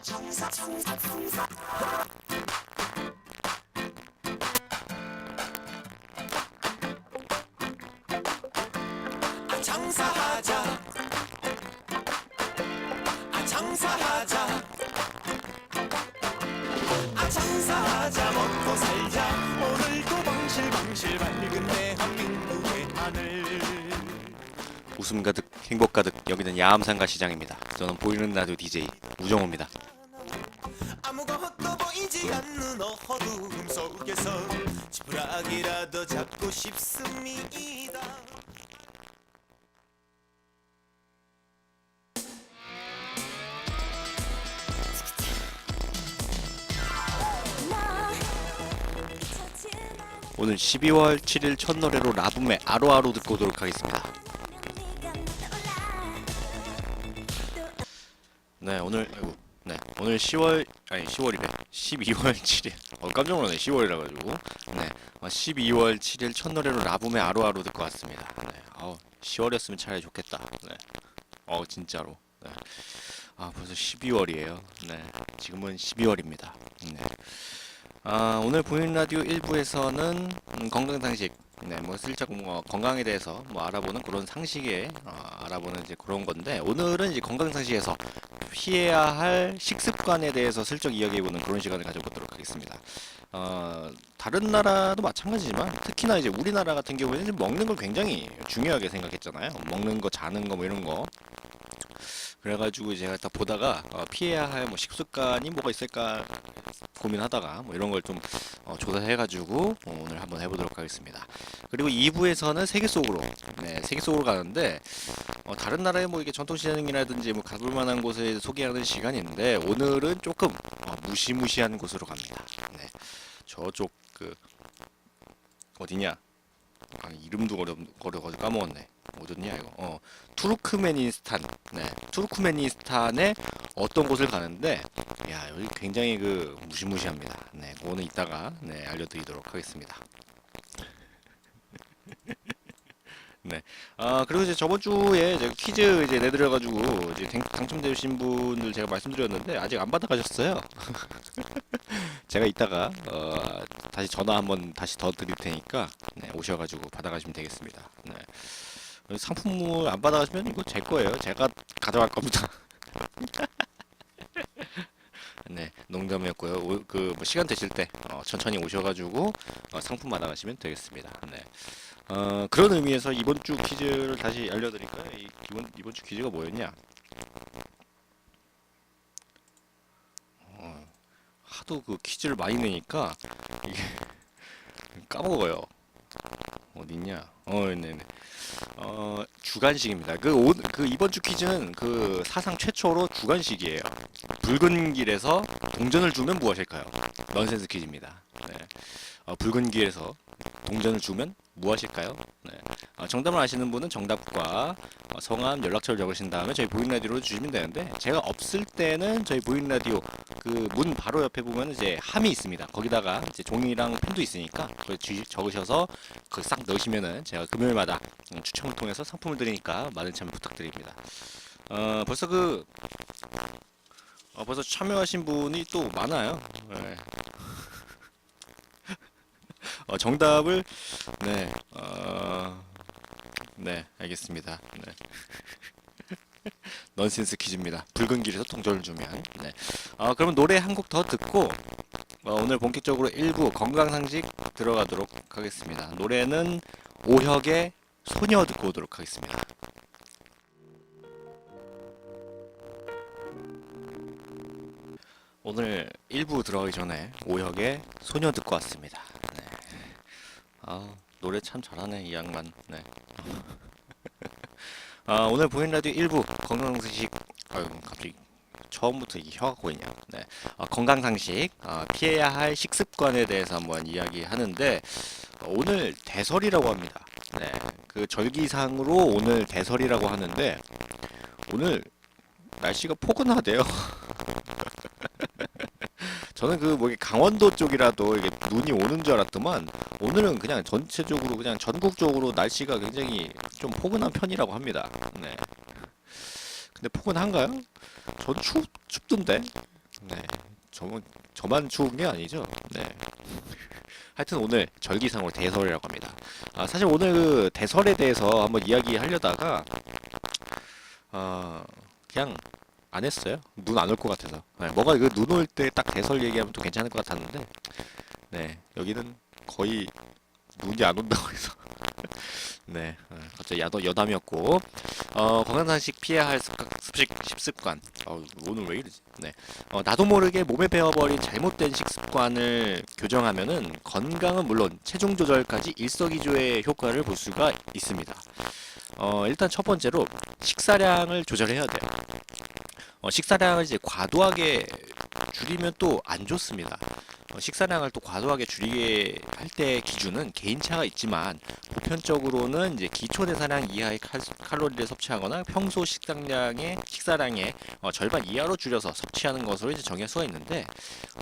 장사하자 장사하자 장사하자 먹고 살자 오늘도 방실방실 밝은 대한민국의 하늘. 웃음 가득 행복 가득 여기는 야암상가 시장입니다. 저는 보이는 라디오 DJ 우정호입니다. 아무것도 보이지 않는 어두움 속에서 지푸라기라도 잡고 싶습니다. 오늘 12월 7일 첫 노래로 라붐의 아로아로 듣고 오도록 하겠습니다. 네, 오늘 12월 7일. 깜짝 놀랐네. 10월이라 가지고. 네. 12월 7일 첫 노래로 라붐의 아로아로 듣고 왔습니다. 네. 10월이었으면 차라리 좋겠다. 네. 진짜로. 네. 벌써 12월이에요. 네. 지금은 12월입니다. 네. 오늘 보이는 라디오 1부에서는 건강 상식, 슬쩍 건강에 대해서 알아보는 그런 상식에 알아보는 이제 그런 건데, 오늘은 이제 건강 상식에서 피해야 할 식습관에 대해서 슬쩍 이야기해보는 그런 시간을 가져보도록 하겠습니다. 다른 나라도 마찬가지지만 특히나 이제 우리나라 같은 경우에는 먹는 걸 굉장히 중요하게 생각했잖아요. 먹는 거, 자는 거, 이런 거. 그래가지고 제가 딱 보다가 피해야 할 식습관이 뭐가 있을까 고민하다가 이런 걸 좀 조사해가지고 오늘 한번 해보도록 하겠습니다. 그리고 2부에서는 세계 속으로 세계 속으로 가는데 다른 나라의 이게 전통시장이라든지 가볼 만한 곳을 소개하는 시간인데, 오늘은 조금 무시무시한 곳으로 갑니다. 네, 저쪽 어디냐? 이름도 어려가지고 까먹었네. 어딨냐 이거. 투르크메니스탄. 네, 투르크메니스탄의 어떤 곳을 가는데, 야, 여기 굉장히 무시무시합니다. 네, 그거는 이따가 알려드리도록 하겠습니다. 네. 그리고 이제 저번 주에 제가 퀴즈 이제 내드려가지고 이제 당첨되신 분들 제가 말씀드렸는데 아직 안 받아가셨어요. 제가 이따가 다시 전화 한번 다시 더 드릴 테니까 오셔가지고 받아가시면 되겠습니다. 네. 상품을 안 받아가시면 이거 제 거예요. 제가 가져갈 겁니다. 네, 농담이었고요. 시간 되실 때 천천히 오셔가지고 상품 받아가시면 되겠습니다. 네. 그런 의미에서 이번 주 퀴즈를 다시 알려드릴까요? 이번 주 퀴즈가 뭐였냐? 하도 퀴즈를 많이 내니까 이게 까먹어요. 어딨냐? 네네. 주간식입니다. 이번 주 퀴즈는 사상 최초로 주간식이에요. 붉은 길에서 동전을 주면 무엇일까요? 넌센스 퀴즈입니다. 네. 붉은 길에서 동전을 주면 무엇일까요? 네. 정답을 아시는 분은 정답과 성함, 연락처를 적으신 다음에 저희 보이는 라디오로 주시면 되는데, 제가 없을 때는 저희 보이는 라디오 문 바로 옆에 보면 이제 함이 있습니다. 거기다가 이제 종이랑 펜도 있으니까 적으셔서 싹 넣으시면은 제가 금요일마다 추첨을 통해서 상품을 드리니까 많은 참여 부탁드립니다. 벌써 참여하신 분이 또 많아요. 네. 정답을 알겠습니다. 네. 넌센스 퀴즈입니다. 붉은 길에서 동전을 주면. 네. 그러면 노래 한 곡 더 듣고 오늘 본격적으로 1부 건강상식 들어가도록 하겠습니다. 노래는 오혁의 소녀 듣고 오도록 하겠습니다. 오늘 1부 들어가기 전에 오혁의 소녀 듣고 왔습니다. 네. 노래 참 잘하네 이 양반. 네. 오늘 보이는 라디오 1부 건강상식. 갑자기 처음부터 이게 혀가 꼬이냐. 네. 건강상식, 피해야 할 식습관에 대해서 한번 이야기하는데, 오늘 대설이라고 합니다. 네. 절기상으로 오늘 대설이라고 하는데, 오늘 날씨가 포근하대요. 저는 강원도 쪽이라도 이게 눈이 오는 줄 알았더만, 오늘은 그냥 전체적으로 그냥 전국적으로 날씨가 굉장히 좀 포근한 편이라고 합니다. 네. 근데 포근한가요? 전 춥던데. 네. 저만 추운 게 아니죠. 네. 하여튼 오늘 절기상으로 대설이라고 합니다. 사실 오늘 그 대설에 대해서 한번 이야기하려다가 아, 그냥 안 했어요. 눈 안 올 것 같아서. 네, 뭐가 그 눈 올 때 딱 대설 얘기하면 또 괜찮을 것 같았는데, 네, 여기는 거의 눈이 안 온다고 해서. 네, 갑자기 여담이었고, 건강상식 피해야 할 식습관. 오늘 왜 이러지? 네, 나도 모르게 몸에 배어버린 잘못된 식습관을 교정하면은 건강은 물론 체중 조절까지 일석이조의 효과를 볼 수가 있습니다. 일단 첫 번째로 식사량을 조절해야 돼요. 식사량을 이제 과도하게 줄이면 또 안 좋습니다. 식사량을 또 과도하게 줄이게 할 때 기준은 개인차가 있지만 보편적으로는 이제 기초 대사량 이하의 칼로리를 섭취하거나 평소 식사량의 절반 이하로 줄여서 섭취하는 것으로 이제 정할 수가 있는데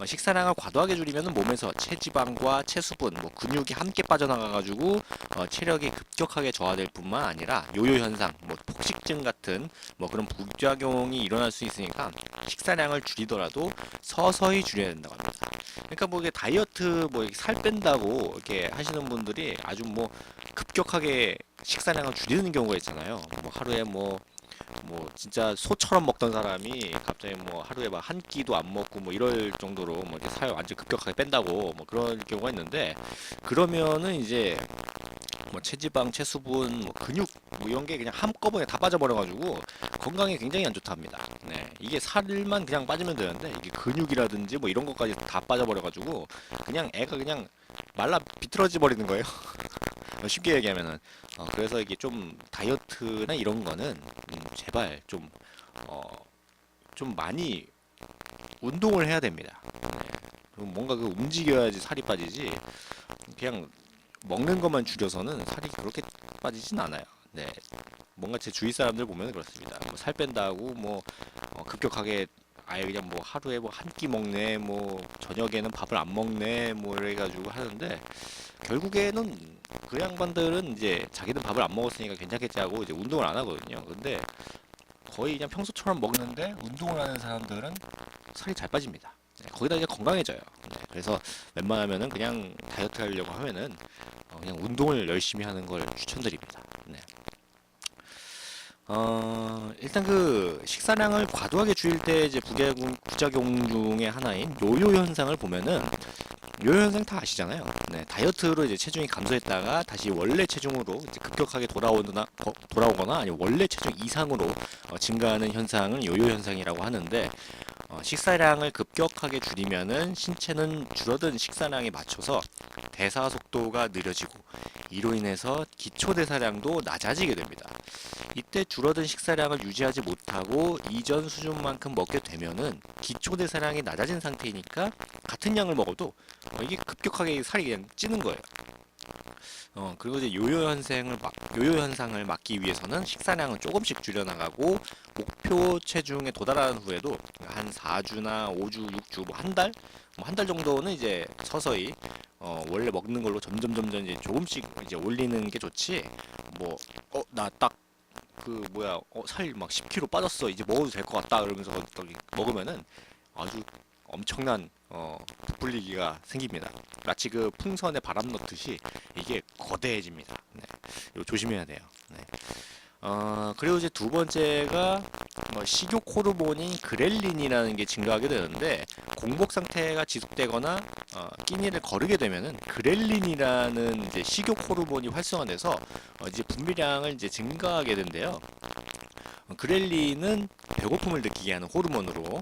식사량을 과도하게 줄이면 몸에서 체지방과 체수분, 뭐 근육이 함께 빠져나가가지고 체력이 급격하게 저하될 뿐만 아니라 요요 현상, 뭐 폭식증 같은 뭐 그런 부작용이 일어날 수 있으니까 식사량을 줄이더라도 서서히 줄여야 된다고 합니다. 그러니까 뭐 이게 다이어트 뭐 살 뺀다고 이렇게 하시는 분들이 아주 뭐 급격하게 식사량을 줄이는 경우가 있잖아요. 뭐 하루에 뭐 진짜 소처럼 먹던 사람이 갑자기 뭐 하루에 막 한 끼도 안 먹고 뭐 이럴 정도로 뭐 이렇게 살 완전 급격하게 뺀다고 뭐 그런 경우가 있는데 그러면은 이제 뭐 체지방, 체수분, 뭐 근육 뭐 이런 게 그냥 한꺼번에 다 빠져버려가지고 건강에 굉장히 안 좋답니다. 네, 이게 살만 그냥 빠지면 되는데 이게 근육이라든지 뭐 이런 것까지 다 빠져버려가지고 그냥 애가 그냥 말라 비틀어져 버리는 거예요. 쉽게 얘기하면은 그래서 이게 좀 다이어트나 이런 거는 제발 어, 좀 많이 운동을 해야 됩니다. 네. 좀 뭔가 그 움직여야지 살이 빠지지 그냥 먹는 것만 줄여서는 살이 그렇게 빠지진 않아요. 네. 뭔가 제 주위 사람들 보면 그렇습니다. 뭐살 뺀다고 뭐 급격하게 아예 그냥 뭐 하루에 뭐 한 끼 먹네, 뭐 저녁에는 밥을 안 먹네, 뭐 이래가지고 하는데 결국에는 그 양반들은 이제 자기는 밥을 안 먹었으니까 괜찮겠지 하고 이제 운동을 안 하거든요. 근데 거의 그냥 평소처럼 먹는데 운동을 하는 사람들은 살이 잘 빠집니다. 네, 거기다 이제 건강해져요. 네, 그래서 웬만하면은 그냥 다이어트 하려고 하면은 그냥 운동을 열심히 하는 걸 추천드립니다. 네. 일단 그 식사량을 과도하게 줄일 때 이제 부작용 중에 하나인 요요 현상을 보면은 요요 현상 다 아시잖아요. 네, 다이어트로 이제 체중이 감소했다가 다시 원래 체중으로 이제 급격하게 돌아오거나 아니면 원래 체중 이상으로 증가하는 현상을 요요 현상이라고 하는데 식사량을 급격하게 줄이면은 신체는 줄어든 식사량에 맞춰서 대사 속도가 느려지고 이로 인해서 기초 대사량도 낮아지게 됩니다. 이때 줄어든 식사량을 유지하지 못하고 이전 수준만큼 먹게 되면은 기초 대사량이 낮아진 상태이니까 같은 양을 먹어도 이게 급격하게 살이 그냥 찌는 거예요. 그리고 이제 요요 현상을 막기 위해서는 식사량은 조금씩 줄여나가고 목표 체중에 도달한 후에도 한 4주나 5주, 6주, 뭐 한 달? 뭐 한 달 정도는 이제 서서히 원래 먹는 걸로 점점 이제 조금씩 이제 올리는 게 좋지. 뭐 나 딱 그 뭐야 살 막 10kg 빠졌어 이제 먹어도 될 것 같다 그러면서 먹으면은 아주 엄청난 부풀리기가 생깁니다. 마치 그 풍선에 바람 넣듯이 이게 거대해집니다. 네. 이거 조심해야 돼요. 네. 그리고 이제 두 번째가 식욕 호르몬인 그렐린이라는 게 증가하게 되는데 공복 상태가 지속되거나 끼니를 거르게 되면은 그렐린이라는 이제 식욕 호르몬이 활성화돼서 이제 분비량을 이제 증가하게 된대요. 그렐린은 배고픔을 느끼게 하는 호르몬으로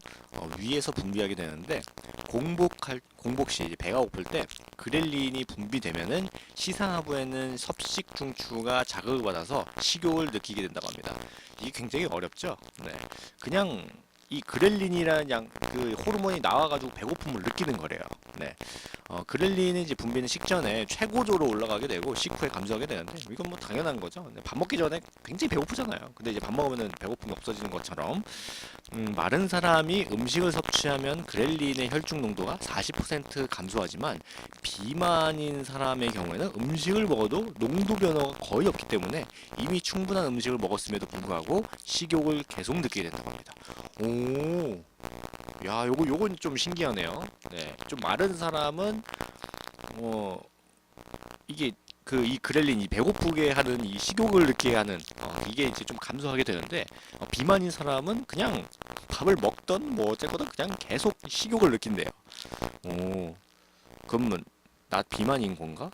위에서 분비하게 되는데 공복 시 이제 배가 고플 때 그렐린이 분비되면은 시상하부에는 섭식 중추가 자극을 받아서 식욕을 느끼게 된다고 합니다. 이게 굉장히 어렵죠? 네. 그냥 이 그렐린이라는 그 호르몬이 나와가지고 배고픔을 느끼는 거래요. 네. 그렐린이 이제 분비는 식전에 최고조로 올라가게 되고 식후에 감소하게 되는데 이건 뭐 당연한 거죠. 네, 밥 먹기 전에 굉장히 배고프잖아요. 근데 이제 밥 먹으면 배고픔이 없어지는 것처럼 마른 사람이 음식을 섭취하면 그렐린의 혈중 농도가 40% 감소하지만 비만인 사람의 경우에는 음식을 먹어도 농도 변화가 거의 없기 때문에 이미 충분한 음식을 먹었음에도 불구하고 식욕을 계속 느끼게 된다고 합니다. 오, 야, 요건 좀 신기하네요. 네, 좀 마른 사람은 어 이게 그 이 그렐린 이 배고프게 하는 이 식욕을 느끼게 하는 이게 이제 좀 감소하게 되는데 비만인 사람은 그냥 밥을 먹던 뭐 어쨌거나 그냥 계속 식욕을 느낀대요. 오, 그러면 나 비만인 건가?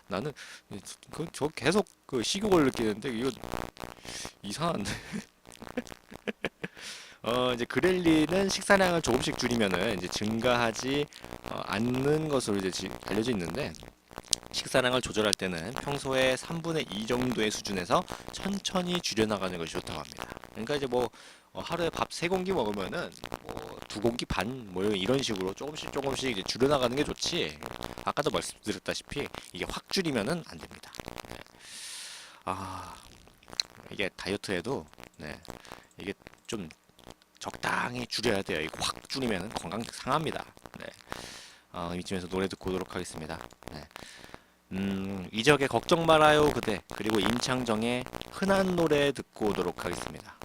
나는 저 계속 그 식욕을 느끼는데 이거 이상한데. 이제 그렐린은 식사량을 조금씩 줄이면은 이제 증가하지 않는 것으로 이제 알려져 있는데 식사량을 조절할 때는 평소에 3분의 2 정도의 수준에서 천천히 줄여나가는 것이 좋다고 합니다. 그러니까 이제 뭐 하루에 밥 3공기 먹으면은 뭐 2공기 반 뭐 이런 식으로 조금씩 조금씩 이제 줄여나가는 게 좋지. 아까도 말씀드렸다시피 이게 확 줄이면은 안 됩니다. 네. 아, 이게 다이어트에도 네, 이게 좀 적당히 줄여야 돼요. 이거 확 줄이면 건강 상합니다. 네. 이쯤에서 노래 듣고 오도록 하겠습니다. 네. 이적의 걱정 말아요 그대 그리고 임창정의 흔한 노래 듣고 오도록 하겠습니다.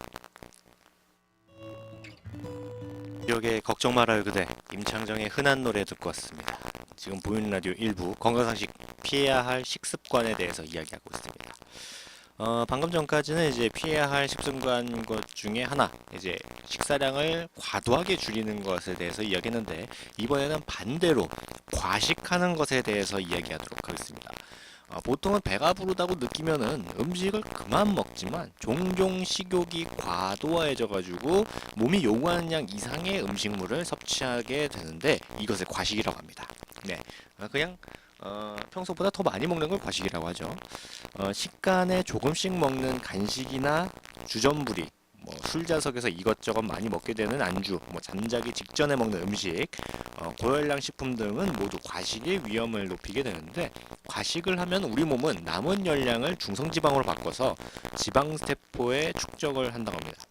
이적의 걱정 말아요 그대 임창정의 흔한 노래 듣고 왔습니다. 지금 보이는 라디오 일부 건강상식 피해야 할 식습관에 대해서 이야기하고 있습니다. 방금 전까지는 이제 피해야 할 식습관 것 중에 하나, 이제 식사량을 과도하게 줄이는 것에 대해서 이야기했는데, 이번에는 반대로 과식하는 것에 대해서 이야기하도록 하겠습니다. 보통은 배가 부르다고 느끼면은 음식을 그만 먹지만 종종 식욕이 과도해져가지고 몸이 요구하는 양 이상의 음식물을 섭취하게 되는데 이것을 과식이라고 합니다. 네, 그냥 평소보다 더 많이 먹는 걸 과식이라고 하죠. 식간에 조금씩 먹는 간식이나 주전부리, 뭐 술자석에서 이것저것 많이 먹게 되는 안주, 뭐 잠자기 직전에 먹는 음식, 고열량 식품 등은 모두 과식의 위험을 높이게 되는데 과식을 하면 우리 몸은 남은 열량을 중성지방으로 바꿔서 지방세포에 축적을 한다고 합니다.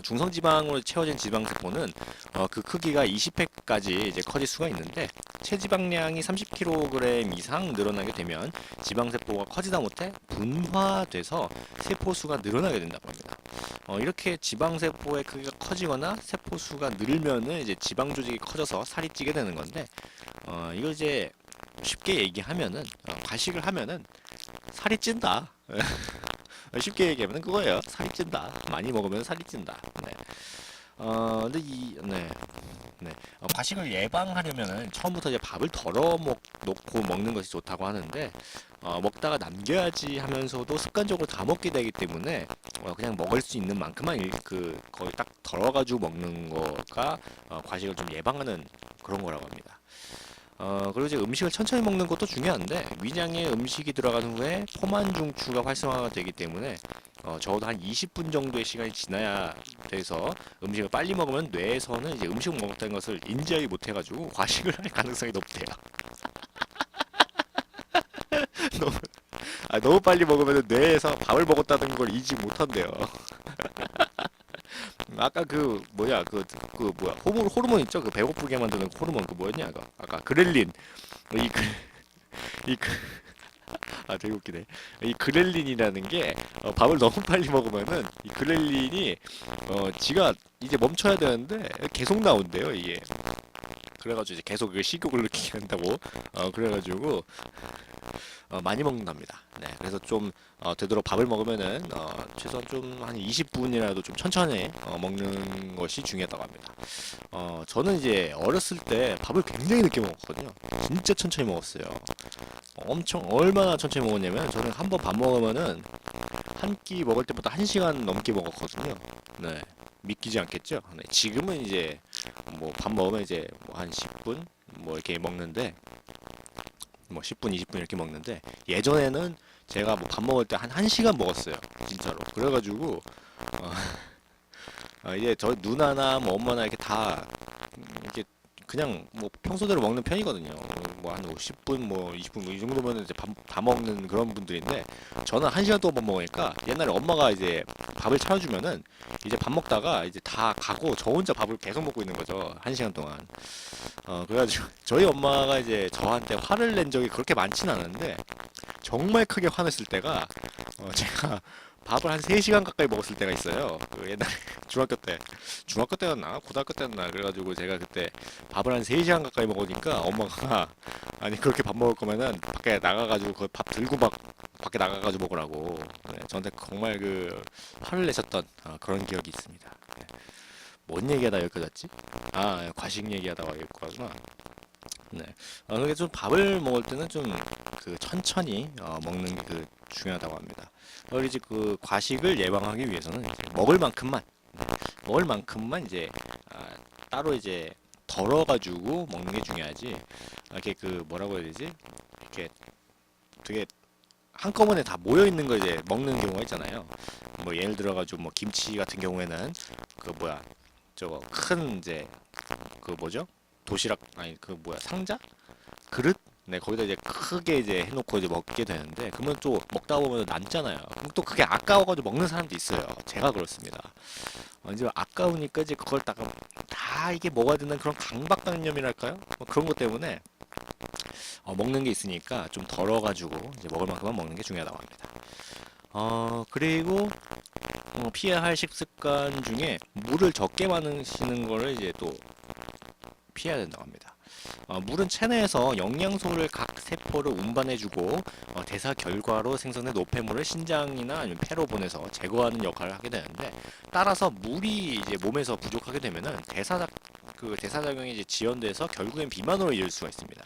중성지방으로 채워진 지방세포는 그 크기가 20회까지 이제 커질 수가 있는데 체지방량이 30kg 이상 늘어나게 되면 지방세포가 커지다 못해 분화돼서 세포수가 늘어나게 된다고 합니다. 이렇게 지방세포의 크기가 커지거나 세포수가 늘면은 이제 지방 조직이 커져서 살이 찌게 되는 건데 이걸 이제 쉽게 얘기하면은 과식을 하면은 살이 찐다. 쉽게 얘기하면 그거예요. 살이 찐다. 많이 먹으면 살이 찐다. 네. 근데 네. 과식을 예방하려면은 처음부터 이제 밥을 놓고 먹는 것이 좋다고 하는데, 먹다가 남겨야지 하면서도 습관적으로 다 먹게 되기 때문에, 그냥 먹을 수 있는 만큼만 거의 딱 덜어가지고 먹는 거가, 과식을 좀 예방하는 그런 거라고 합니다. 그리고 이제 음식을 천천히 먹는 것도 중요한데 위장에 음식이 들어간 후에 포만 중추가 활성화가 되기 때문에 적어도 한 20분 정도의 시간이 지나야 돼서 음식을 빨리 먹으면 뇌에서는 이제 음식 먹었다는 것을 인지하지 못해가지고 과식을 할 가능성이 높대요. 너무, 너무 빨리 먹으면 뇌에서 밥을 먹었다는 걸 인지 못한대요. 아까 호르몬 있죠? 그 배고프게 만드는 호르몬 그 뭐였냐? 아까 그렐린. 이 그, 이 그, 되게 웃기네. 이 그렐린이라는 게 밥을 너무 빨리 먹으면은 이 그렐린이 지가 이제 멈춰야 되는데 계속 나온대요, 이게. 그래가지고 이제 계속 그 식욕을 느끼게 한다고. 그래가지고 많이 먹는답니다. 네, 그래서 좀 되도록 밥을 먹으면은 최소한 좀 한 20분이라도 좀 천천히 먹는 것이 중요하다고 합니다. 저는 이제 어렸을 때 밥을 굉장히 늦게 먹었거든요. 진짜 천천히 먹었어요. 엄청 얼마나 천천히 먹었냐면 저는 한 번 밥 먹으면은 한 끼 먹을 때보다 1시간 넘게 먹었거든요. 네. 믿기지 않겠죠? 네, 지금은 이제 뭐 밥 먹으면 이제 뭐 한 10분 뭐 이렇게 먹는데 뭐 10분, 20분 이렇게 먹는데 예전에는 제가 뭐 밥 먹을 때 한 1시간 먹었어요. 진짜로. 그래가지고 이제 저 누나나 뭐 엄마나 이렇게 다 이렇게 그냥 뭐 평소대로 먹는 편이거든요. 뭐 한 10분, 뭐 20분 뭐 이 정도면 이제 다 먹는 그런 분들인데 저는 1시간 동안 밥 먹으니까 옛날에 엄마가 이제 밥을 차려주면은 이제 밥 먹다가 이제 다 가고 저 혼자 밥을 계속 먹고 있는 거죠. 1시간 동안. 그래가지고 저희 엄마가 이제 저한테 화를 낸 적이 그렇게 많진 않은데 정말 크게 화냈을 때가 제가 밥을 한 3시간 가까이 먹었을 때가 있어요. 그 옛날에 중학교 때. 중학교 때였나? 고등학교 때였나? 그래가지고 제가 그때 밥을 한 3시간 가까이 먹으니까 엄마가 아니 그렇게 밥 먹을 거면은 밖에 나가가지고 그 밥 들고 막 밖에 나가가지고 먹으라고. 네, 저한테 정말 그 화를 내셨던 그런 기억이 있습니다. 네. 뭔 얘기하다 여기까지 왔지? 아, 과식 얘기하다가 여기까지 왔구나. 네. 그게 좀 밥을 먹을 때는 좀 그 천천히 먹는 게 그 중요하다고 합니다. 이제 그 과식을 예방하기 위해서는 이제 먹을 만큼만 이제 따로 이제 덜어가지고 먹는 게 중요하지. 이렇게 그 뭐라고 해야 되지? 이렇게 되게 한꺼번에 다 모여 있는 걸 이제 먹는 경우가 있잖아요. 뭐 예를 들어가지고 뭐 김치 같은 경우에는 그 뭐야 저거 큰 이제 그 뭐죠? 도시락 아니 그 뭐야 상자? 그릇? 네, 거기다 이제 크게 이제 해놓고 이제 먹게 되는데, 그러면 또 먹다 보면 남잖아요. 그럼 또 그게 아까워가지고 먹는 사람도 있어요. 제가 그렇습니다. 이제 아까우니까 이제 그걸 다 이게 먹어야 되는 그런 강박관념이랄까요? 뭐 그런 것 때문에 먹는 게 있으니까 좀 덜어가지고 이제 먹을 만큼만 먹는 게 중요하다고 합니다. 그리고 피해야 할 식습관 중에 물을 적게 마시는 거를 이제 또 피해야 된다고 합니다. 물은 체내에서 영양소를 각 세포를 운반해주고 대사 결과로 생성된 노폐물을 신장이나 아니면 폐로 보내서 제거하는 역할을 하게 되는데, 따라서 물이 이제 몸에서 부족하게 되면은 대사작용이 이제 지연돼서 결국엔 비만으로 이을 수가 있습니다.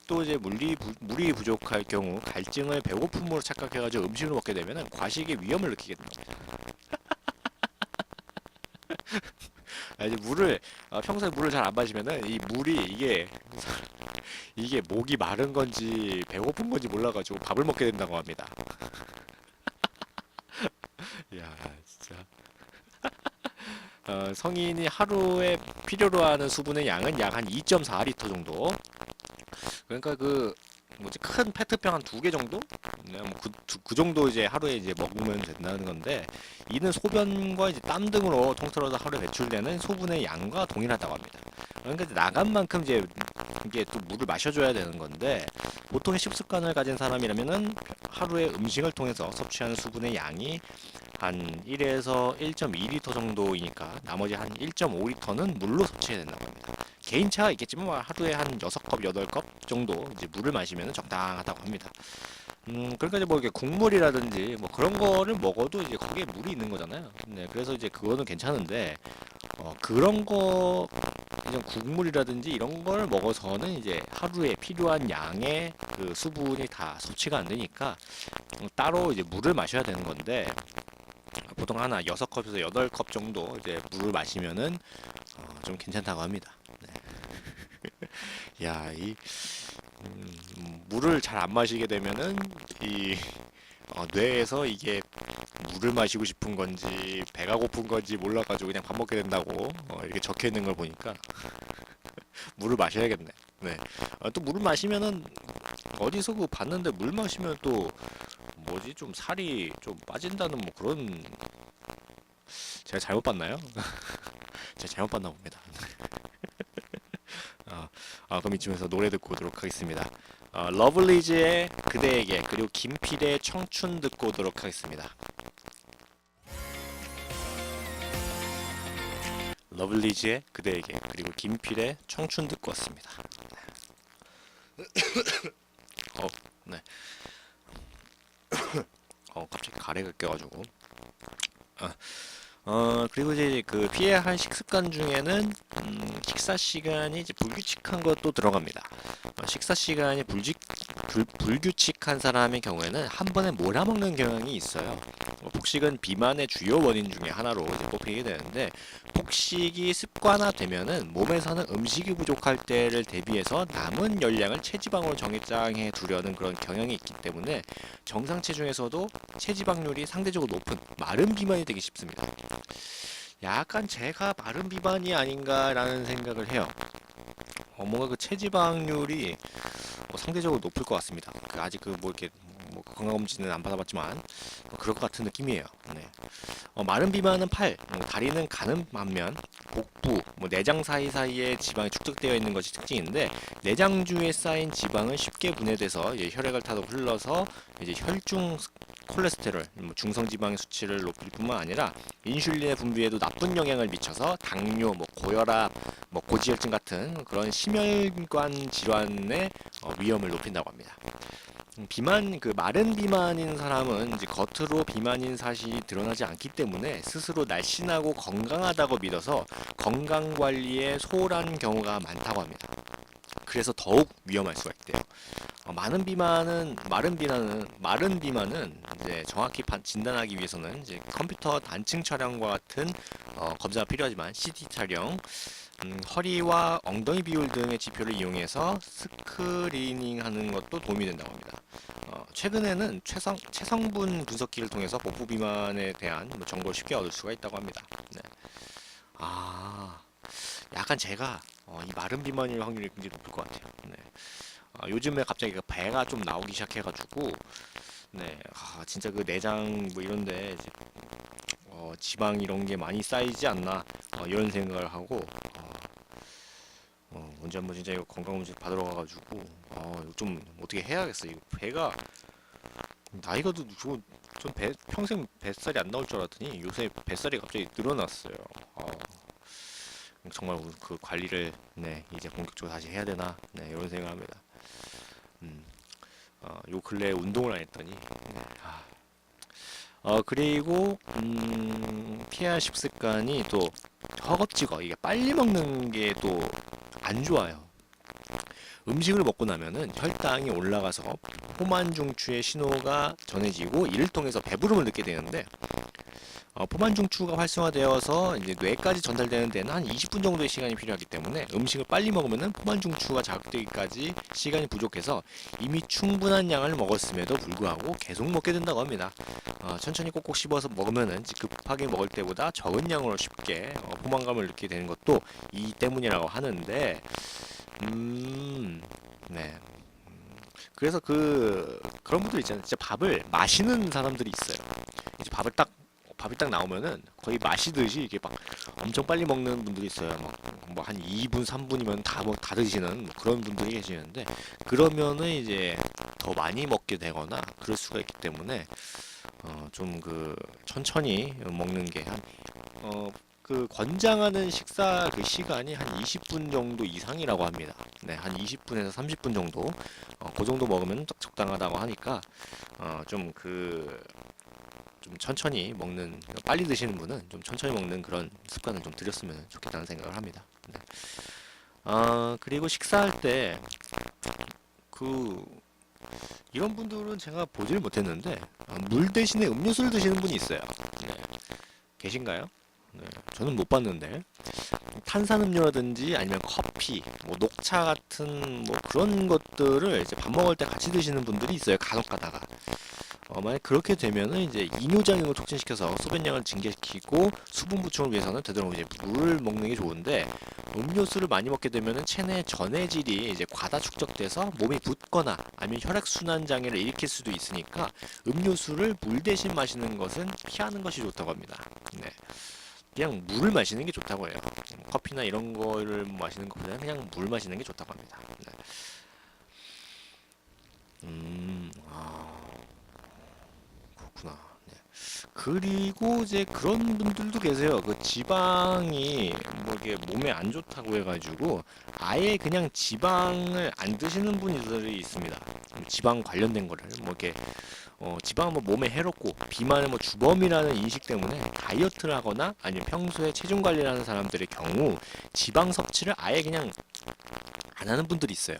또 이제 물이 부족할 경우 갈증을 배고픔으로 착각해가지고 음식을 먹게 되면은 과식의 위험을 느끼게 됩니다. 이제 평소에 물을 잘 안 마시면은 이 물이 이게 목이 마른 건지 배고픈 건지 몰라가지고 밥을 먹게 된다고 합니다. 야, 진짜. 성인이 하루에 필요로 하는 수분의 양은 약 한 2.4리터 정도. 그러니까 그 뭐지 큰 페트병 한 2개 정도? 네, 그 정도 이제 하루에 이제 먹으면 된다는 건데, 이는 소변과 이제 땀 등으로 통틀어서 하루에 배출되는 소분의 양과 동일하다고 합니다. 그러니까 이제 나간 만큼 이제 이게 또 물을 마셔줘야 되는 건데, 보통의 식습관을 가진 사람이라면은 하루에 음식을 통해서 섭취하는 수분의 양이 한 1에서 1.2리터 정도이니까 나머지 한 1.5리터는 물로 섭취해야 된다고 합니다. 개인차가 있겠지만 뭐 하루에 한 6컵, 8컵 정도 이제 물을 마시면 적당하다고 합니다. 그러니까 이제 뭐 이렇게 국물이라든지 뭐 그런 거를 먹어도 이제 거기에 물이 있는 거잖아요. 네, 그래서 이제 그거는 괜찮은데, 그런 거, 그냥 국물이라든지 이런 걸 먹어서는 이제 하루에 필요한 양의 그 수분이 다 섭취가 안 되니까 따로 이제 물을 마셔야 되는 건데, 보통 하나 6컵에서 8컵 정도 이제 물을 마시면은 좀 괜찮다고 합니다. 네. 야, 물을 잘 안 마시게 되면은 이 뇌에서 이게 물을 마시고 싶은 건지 배가 고픈 건지 몰라가지고 그냥 밥 먹게 된다고 이렇게 적혀 있는 걸 보니까 물을 마셔야겠네. 네. 또 물을 마시면은 어디서 그 봤는데 물 마시면 또 뭐지 좀 살이 좀 빠진다는 뭐 그런, 제가 잘못 봤나요? 제가 잘못 봤나 봅니다. 아, 그럼 이쯤에서 노래 듣고 오도록 하겠습니다. 러블리즈의 그대에게, 그리고 김필의 청춘 듣고 오도록 하겠습니다. 러블리즈의 그대에게, 그리고 김필의 청춘 듣고 왔습니다. 어, 네. 갑자기 가래가 껴가지고. 아, 그리고 이제 그 피해야 할 식습관 중에는 식사 시간이 이제 불규칙한 것도 들어갑니다. 식사 시간이 불규칙한 사람의 경우에는 한 번에 몰아먹는 경향이 있어요. 폭식은 비만의 주요 원인 중에 하나로 이제 꼽히게 되는데, 폭식이 습관화되면은 몸에서는 음식이 부족할 때를 대비해서 남은 열량을 체지방으로 정해장해 두려는 그런 경향이 있기 때문에 정상 체중에서도 체지방률이 상대적으로 높은 마른 비만이 되기 쉽습니다. 약간 제가 마른 비만이 아닌가라는 생각을 해요. 뭔가 그 체지방률이 상대적으로 높을 것 같습니다. 아직 그 뭐 이렇게 뭐 건강검진은 안 받아봤지만 그럴 것 같은 느낌이에요. 네. 마른 비만은 팔, 다리는 가는 반면 복부, 뭐 내장 사이사이에 지방이 축적되어 있는 것이 특징인데 내장주에 쌓인 지방은 쉽게 분해돼서 이제 혈액을 타고 흘러서 이제 혈중 콜레스테롤, 뭐 중성지방의 수치를 높일 뿐만 아니라 인슐린의 분비에도 나쁜 영향을 미쳐서 당뇨, 뭐 고혈압, 뭐 고지혈증 같은 그런 심혈관 질환의 위험을 높인다고 합니다. 마른 비만인 사람은 이제 겉으로 비만인 사실이 드러나지 않기 때문에 스스로 날씬하고 건강하다고 믿어서 건강 관리에 소홀한 경우가 많다고 합니다. 그래서 더욱 위험할 수가 있대요. 마른 비만은 이제 정확히 진단하기 위해서는 이제 컴퓨터 단층 촬영과 같은 검사가 필요하지만 CT 촬영, 허리와 엉덩이 비율 등의 지표를 이용해서 스크리닝하는 것도 도움이 된다고 합니다. 최근에는 체성분 분석기를 통해서 복부 비만에 대한 뭐 정보를 쉽게 얻을 수가 있다고 합니다. 네. 아, 약간 제가 이 마른 비만일 확률이 굉장히 높을 것 같아요. 네. 요즘에 갑자기 그 배가 좀 나오기 시작해가지고, 네, 진짜 그 내장 뭐 이런데 이제 지방 이런 게 많이 쌓이지 않나 이런 생각을 하고 언제 한번 진짜 이거 건강검진 받으러 가가지고 이거 좀 어떻게 해야겠어. 이거 배가 나이가 좀 평생 뱃살이 안 나올 줄 알았더니 요새 뱃살이 갑자기 늘어났어요. 정말 그 관리를 네 이제 본격적으로 다시 해야 되나 네 이런 생각합니다. 음, 요 근래에 운동을 안 했더니 네, 그리고 피해야 할 식습관이 또 허겁지겁 이게 빨리 먹는 게 또 안 좋아요. 음식을 먹고 나면은 혈당이 올라가서 포만 중추의 신호가 전해지고 이를 통해서 배부름을 느끼게 되는데 포만 중추가 활성화되어서 이제 뇌까지 전달되는 데는 한 20분 정도의 시간이 필요하기 때문에 음식을 빨리 먹으면은 포만 중추가 자극되기까지 시간이 부족해서 이미 충분한 양을 먹었음에도 불구하고 계속 먹게 된다고 합니다. 천천히 꼭꼭 씹어서 먹으면은 급하게 먹을 때보다 적은 양으로 쉽게 포만감을 느끼게 되는 것도 이 때문이라고 하는데 네. 그래서 그런 분들 있잖아요. 진짜 밥을 마시는 사람들이 있어요. 이제 밥이 딱 나오면은 거의 마시듯이 이게 막 엄청 빨리 먹는 분들이 있어요. 막 뭐 한 2분, 3분이면 다 드시는 뭐 그런 분들이 계시는데 그러면은 이제 더 많이 먹게 되거나 그럴 수가 있기 때문에 좀 천천히 먹는 게 권장하는 식사 그 시간이 한 20분 정도 이상이라고 합니다. 네, 한 20분에서 30분 정도, 그 정도 먹으면 적당하다고 하니까, 좀 천천히 먹는, 빨리 드시는 분은 좀 천천히 먹는 그런 습관을 좀 들였으면 좋겠다는 생각을 합니다. 네. 그리고 식사할 때, 그, 이런 분들은 제가 보질 못했는데, 물 대신에 음료수를 드시는 분이 있어요. 네. 계신가요? 네, 저는 못 봤는데 탄산음료라든지 아니면 커피, 뭐 녹차 같은 뭐 그런 것들을 이제 밥 먹을 때 같이 드시는 분들이 있어요. 간혹 가다가 만약 그렇게 되면은 이제 이뇨작용을 촉진시켜서 소변량을 증가시키고 수분 보충을 위해서는 되도록 이제 물을 먹는 게 좋은데 음료수를 많이 먹게 되면은 체내 전해질이 이제 과다 축적돼서 몸이 붓거나 아니면 혈액순환 장애를 일으킬 수도 있으니까 음료수를 물 대신 마시는 것은 피하는 것이 좋다고 합니다. 네. 그냥 물을 마시는 게 좋다고 해요. 커피나 이런 거를 마시는 것보다는 그냥 물 마시는 게 좋다고 합니다. 네. 그렇구나. 네. 그리고 이제 그런 분들도 계세요. 그 지방이 뭐 이게 몸에 안 좋다고 해가지고 아예 그냥 지방을 안 드시는 분들이 있습니다. 지방 관련된 거를 뭐 이렇게 지방은 뭐 몸에 해롭고 비만은 뭐 주범이라는 인식 때문에 다이어트를 하거나 아니면 평소에 체중 관리를 하는 사람들의 경우 지방 섭취를 아예 그냥 안 하는 분들이 있어요.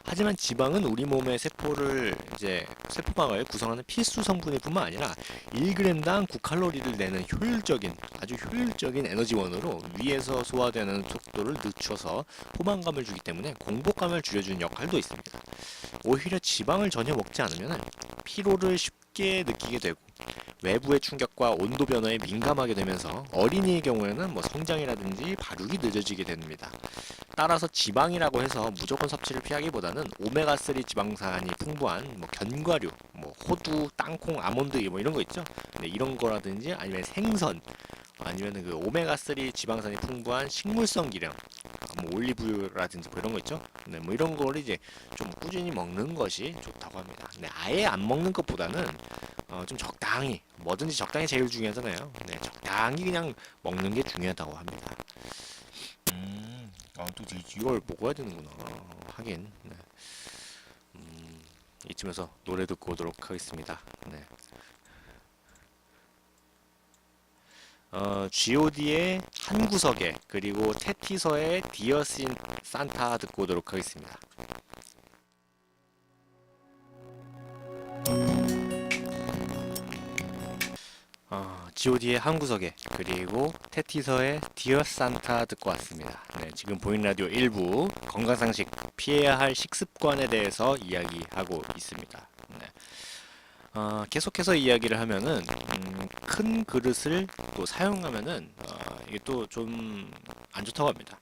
하지만 지방은 우리 몸의 세포막을 구성하는 필수 성분일 뿐만 아니라 1g당 9칼로리를 내는 아주 효율적인 에너지원으로 위에서 소화되는 속도를 늦춰서 포만감을 주기 때문에 공복감을 줄여주는 역할도 있습니다. 오히려 지방을 전혀 먹지 않으면 피로를 쉽게 느끼게 되고 외부의 충격과 온도 변화에 민감하게 되면서 어린이의 경우에는 뭐 성장이라든지 발육이 늦어지게 됩니다. 따라서 지방이라고 해서 무조건 섭취를 피하기보다는 오메가3 지방산이 풍부한 뭐 견과류, 뭐 호두, 땅콩, 아몬드 뭐 이런 거 있죠. 네, 이런 거라든지 아니면 생선 아니면 그 오메가3 지방산이 풍부한 식물성 기름, 뭐 올리브유라든지 뭐 이런 거 있죠. 네, 뭐 이런 거를 이제 좀 꾸준히 먹는 것이 좋다고 합니다. 네, 아예 안 먹는 것보다는 좀 적당히 뭐든지 적당히 제일 중요하잖아요. 네, 적당히 그냥 먹는 게 중요하다고 합니다. 또 이걸 먹어야 되는구나. 하긴. 네. 이쯤에서 노래 듣고 오도록 하겠습니다. 네. G.O.D의 한 구석에 그리고 테티서의 디어 산타 듣고 오도록 하겠습니다. G.O.D의 한 구석에 그리고 테티서의 디어 산타 듣고 왔습니다. 네, 지금 보이는 라디오 1부 건강상식 피해야 할 식습관에 대해서 이야기하고 있습니다. 네. 계속해서 이야기를 하면은 큰 그릇을 또 사용하면은 이게 또 좀 안 좋다고 합니다.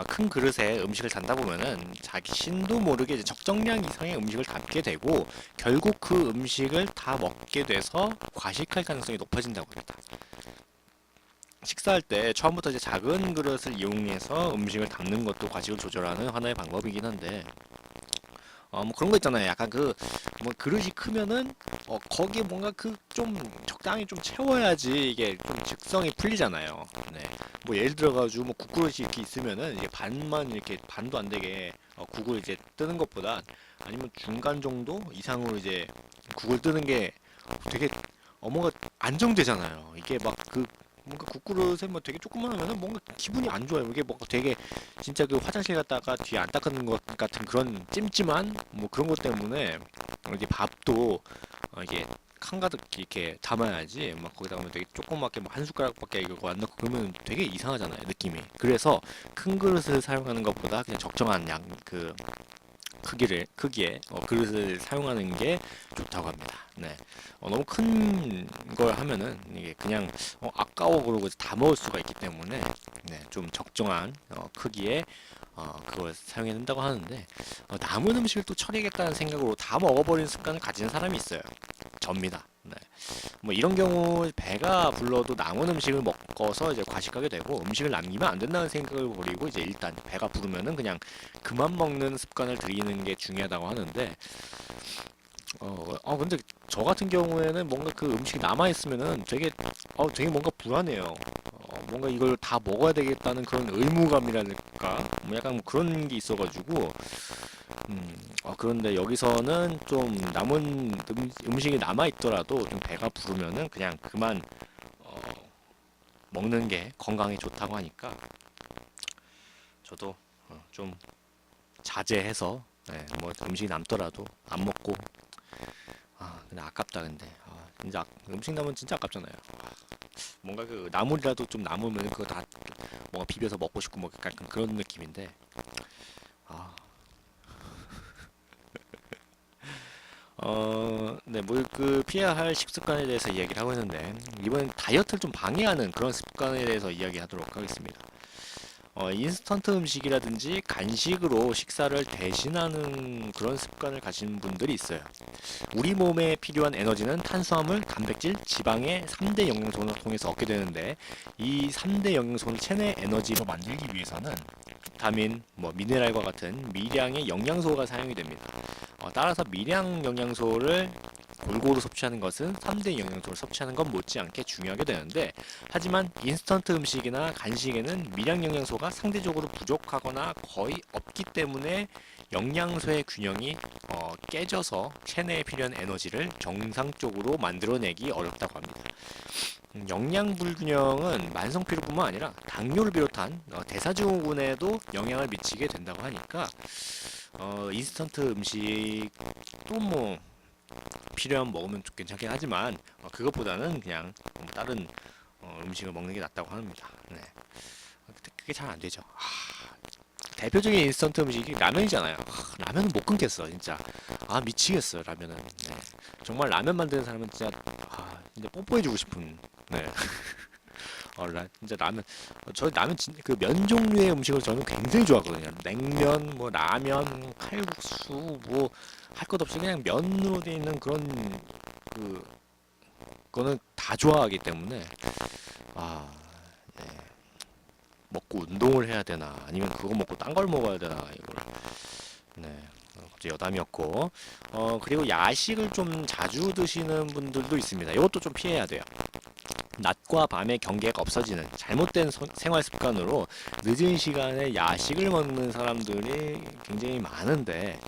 큰 그릇에 음식을 담다 보면은 자기 신도 모르게 이제 적정량 이상의 음식을 담게 되고 결국 그 음식을 다 먹게 돼서 과식할 가능성이 높아진다고 합니다. 식사할 때 처음부터 이제 작은 그릇을 이용해서 음식을 담는 것도 과식을 조절하는 하나의 방법이긴 한데 뭐 그런 거 있잖아요. 약간 뭐 그릇이 크면은, 거기에 뭔가 좀 적당히 좀 채워야지 이게 좀 직성이 풀리잖아요. 네. 뭐 예를 들어가지고 뭐 국그릇이 이렇게 있으면은 이게 반만 이렇게 반도 안 되게 국을 이제 뜨는 것보다 아니면 중간 정도 이상으로 이제 국을 뜨는 게 되게 뭔가 안정되잖아요. 이게 막 뭔가 국그릇에 뭐 되게 조금만 하면은 뭔가 기분이 안 좋아요. 이게 뭔가 되게 진짜 그 화장실 갔다가 뒤에 안 닦는 것 같은 그런 찜찜한 뭐 그런 것 때문에 이게 밥도 이게 한가득 이렇게 담아야지 막 거기다가 되게 조그맣게 뭐 한 숟가락밖에 이거 안 넣고 그러면 되게 이상하잖아요 느낌이. 그래서 큰 그릇을 사용하는 것보다 그냥 적정한 크기의 그릇을 사용하는 게 좋다고 합니다. 네. 너무 큰 걸 하면은 이게 그냥 아까워 그러고 다 먹을 수가 있기 때문에 네, 좀 적정한 크기의 그걸 사용해야 된다고 하는데 남은 음식을 또 처리하겠다는 생각으로 다 먹어버리는 습관을 가지는 사람이 있어요. 접니다. 네. 뭐 이런 경우 배가 불러도 남은 음식을 먹어서 이제 과식하게 되고 음식을 남기면 안 된다는 생각을 버리고 이제 일단 배가 부르면은 그냥 그만 먹는 습관을 들이는 게 중요하다고 하는데 근데 저 같은 경우에는 뭔가 그 음식이 남아 있으면은 되게 뭔가 불안해요. 뭔가 이걸 다 먹어야 되겠다는 그런 의무감이랄까 뭐 약간 뭐 그런 게 있어가지고 그런데 여기서는 좀 남은 음식이 남아 있더라도 좀 배가 부르면은 그냥 그만 어, 먹는 게 건강에 좋다고 하니까 저도 좀 자제해서 뭐 음식이 남더라도 안 먹고 근데 아깝다 근데 진짜 음식 남으면 진짜 아깝잖아요. 뭔가 그 나물이라도 좀 남으면 그거 다 뭔가 비벼서 먹고 싶고 뭐 약간 그런 느낌인데 아 네, 뭐 그 피해야 할 식습관에 대해서 이야기를 하고 있는데 이번엔 다이어트를 좀 방해하는 그런 습관에 대해서 이야기하도록 하겠습니다. 인스턴트 음식이라든지 간식으로 식사를 대신하는 그런 습관을 가진 분들이 있어요. 우리 몸에 필요한 에너지는 탄수화물, 단백질, 지방의 3대 영양소를 통해서 얻게 되는데 이 3대 영양소를 체내 에너지로 만들기 위해서는 비타민, 뭐 미네랄과 같은 미량의 영양소가 사용이 됩니다. 따라서 미량 영양소를 골고루 섭취하는 것은 3대 영양소를 섭취하는 것 못지않게 중요하게 되는데 하지만 인스턴트 음식이나 간식에는 미량 영양소가 상대적으로 부족하거나 거의 없기 때문에 영양소의 균형이 깨져서 체내에 필요한 에너지를 정상적으로 만들어내기 어렵다고 합니다. 영양 불균형은 만성 피로뿐만 아니라 당뇨를 비롯한 대사증후군에도 영향을 미치게 된다고 하니까 인스턴트 음식도 뭐 필요하면 먹으면 괜찮긴 하지만 그것보다는 그냥 다른 음식을 먹는 게 낫다고 합니다. 네. 근데 그게 잘 안 되죠. 대표적인 인스턴트 음식이 라면이잖아요. 라면은 못 끊겠어, 진짜. 미치겠어, 라면은. 네. 정말 라면 만드는 사람은 진짜 진짜 뽀뽀해주고 싶은. 네. 진짜 라면. 저 라면 그 면 종류의 음식을 저는 굉장히 좋아하거든요. 냉면, 뭐 라면, 칼국수, 뭐 할 것 없이 그냥 면으로 돼 있는 그런 그 거는 다 좋아하기 때문에 아, 네. 먹고 운동을 해야 되나 아니면 그거 먹고 딴 걸 먹어야 되나 이걸. 네. 갑자기 여담이었고 그리고 야식을 좀 자주 드시는 분들도 있습니다. 이것도 좀 피해야 돼요. 낮과 밤의 경계가 없어지는 잘못된 생활 습관으로 늦은 시간에 야식을 먹는 사람들이 굉장히 많은데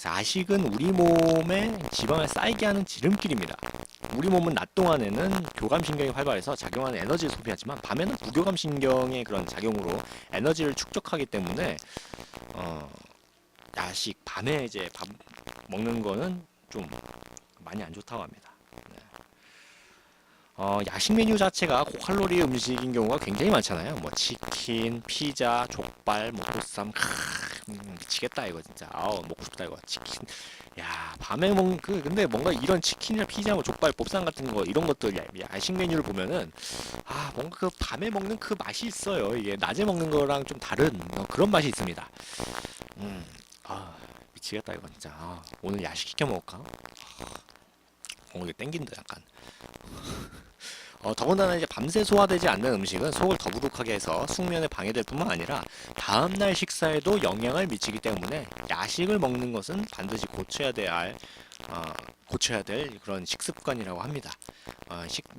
야식은 우리 몸에 지방을 쌓이게 하는 지름길입니다. 우리 몸은 낮 동안에는 교감신경이 활발해서 작용하는 에너지를 소비하지만 밤에는 부교감신경의 그런 작용으로 에너지를 축적하기 때문에 야식 밤에 이제 밥 먹는 거는 좀 많이 안 좋다고 합니다. 네. 야식 메뉴 자체가 고칼로리 음식인 경우가 굉장히 많잖아요. 뭐 치킨, 피자, 족발, 뭐 보쌈, 미치겠다 이거 진짜. 먹고 싶다 이거. 치킨. 야, 밤에 먹는 근데 뭔가 이런 치킨이나 피자, 뭐 족발, 보쌈 같은 거 이런 것들 야식 메뉴를 보면은 뭔가 그 밤에 먹는 그 맛이 있어요. 이게 낮에 먹는 거랑 좀 다른 그런 맛이 있습니다. 음, 미치겠다 이거 진짜. 오늘 야식 시켜 먹을까? 이게 땡긴다 약간. 더군다나 이제 밤새 소화되지 않는 음식은 속을 더부룩하게 해서 숙면에 방해될 뿐만 아니라 다음날 식사에도 영향을 미치기 때문에 야식을 먹는 것은 반드시 고쳐야 될 그런 식습관이라고 합니다.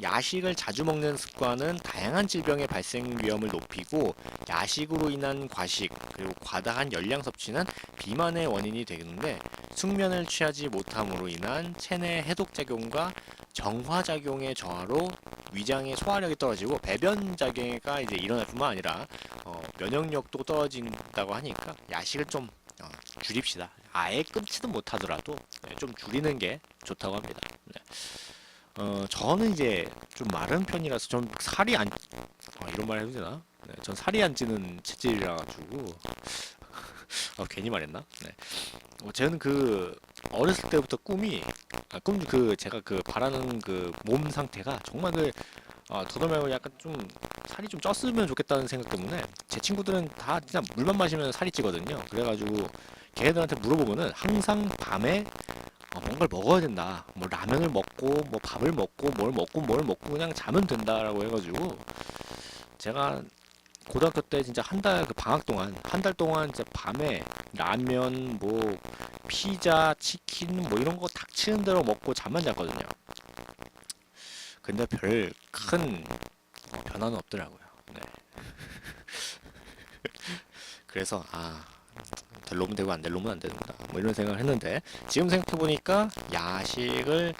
야식을 자주 먹는 습관은 다양한 질병의 발생 위험을 높이고 야식으로 인한 과식 그리고 과다한 열량 섭취는 비만의 원인이 되는데 숙면을 취하지 못함으로 인한 체내 해독작용과 정화작용의 저하로 위장의 소화력이 떨어지고 배변 장애가 이제 일어날 뿐만 아니라 면역력도 떨어진다고 하니까 야식을 좀 줄입시다. 아예 끊지는 못하더라도 좀 줄이는 게 좋다고 합니다. 네. 저는 이제 좀 마른 편이라서 좀 살이 안 이런 말 해도 되나? 네, 전 살이 안 찌는 체질이라 가지고 괜히 말했나? 네. 저는 그 어렸을 때부터 제가 그 바라는 그 몸 상태가 정말 더도 말고 약간 좀 살이 좀 쪘으면 좋겠다는 생각 때문에 제 친구들은 다 진짜 물만 마시면 살이 찌거든요. 그래가지고 걔네들한테 물어보면은 항상 밤에 뭔가를 먹어야 된다. 뭐 라면을 먹고 뭐 밥을 먹고 뭘 먹고 그냥 자면 된다라고 해가지고 제가 고등학교 때 진짜 그 방학 동안 한 달 동안 진짜 밤에 라면 뭐 피자 치킨 뭐 이런 거 닥치는 대로 먹고 잠만 잤거든요. 근데 별 큰 변화는 없더라고요. 네. 그래서 될 놈은 되고 안 될 놈은 안 되는구나 뭐 이런 생각을 했는데 지금 생각해 보니까 야식을